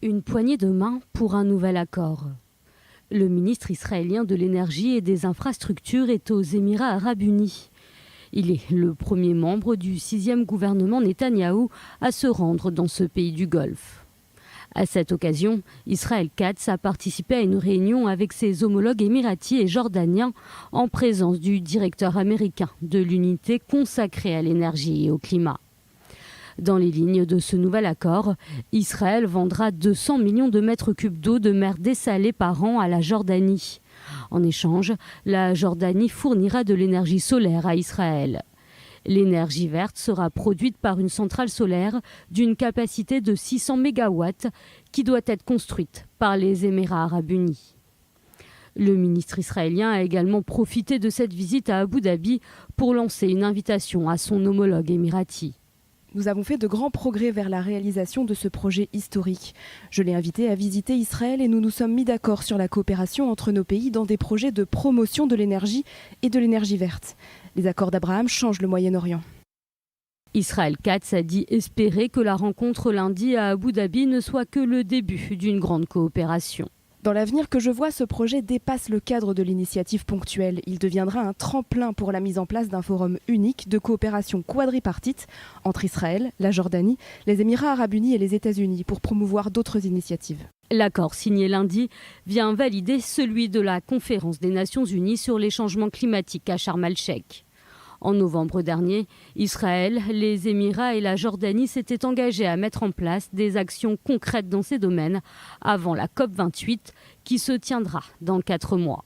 Une poignée de main pour un nouvel accord. Le ministre israélien de l'énergie et des infrastructures est aux Émirats arabes unis. Il est le premier membre du 6e gouvernement Netanyahou à se rendre dans ce pays du Golfe. À cette occasion, Israël Katz a participé à une réunion avec ses homologues émiratis et jordaniens en présence du directeur américain de l'unité consacrée à l'énergie et au climat. Dans les lignes de ce nouvel accord, Israël vendra 200 millions de mètres cubes d'eau de mer dessalée par an à la Jordanie. En échange, la Jordanie fournira de l'énergie solaire à Israël. L'énergie verte sera produite par une centrale solaire d'une capacité de 600 MW qui doit être construite par les Émirats arabes unis. Le ministre israélien a également profité de cette visite à Abu Dhabi pour lancer une invitation à son homologue émirati. Nous avons fait de grands progrès vers la réalisation de ce projet historique. Je l'ai invité à visiter Israël et nous nous sommes mis d'accord sur la coopération entre nos pays dans des projets de promotion de l'énergie et de l'énergie verte. Les accords d'Abraham changent le Moyen-Orient. Israël Katz a dit espérer que la rencontre lundi à Abu Dhabi ne soit que le début d'une grande coopération. Dans l'avenir que je vois, ce projet dépasse le cadre de l'initiative ponctuelle. Il deviendra un tremplin pour la mise en place d'un forum unique de coopération quadripartite entre Israël, la Jordanie, les Émirats arabes unis et les États-Unis pour promouvoir d'autres initiatives. L'accord signé lundi vient valider celui de la Conférence des Nations Unies sur les changements climatiques à Sharm el-Sheikh. En novembre dernier, Israël, les Émirats et la Jordanie s'étaient engagés à mettre en place des actions concrètes dans ces domaines avant la COP28 qui se tiendra dans 4 mois.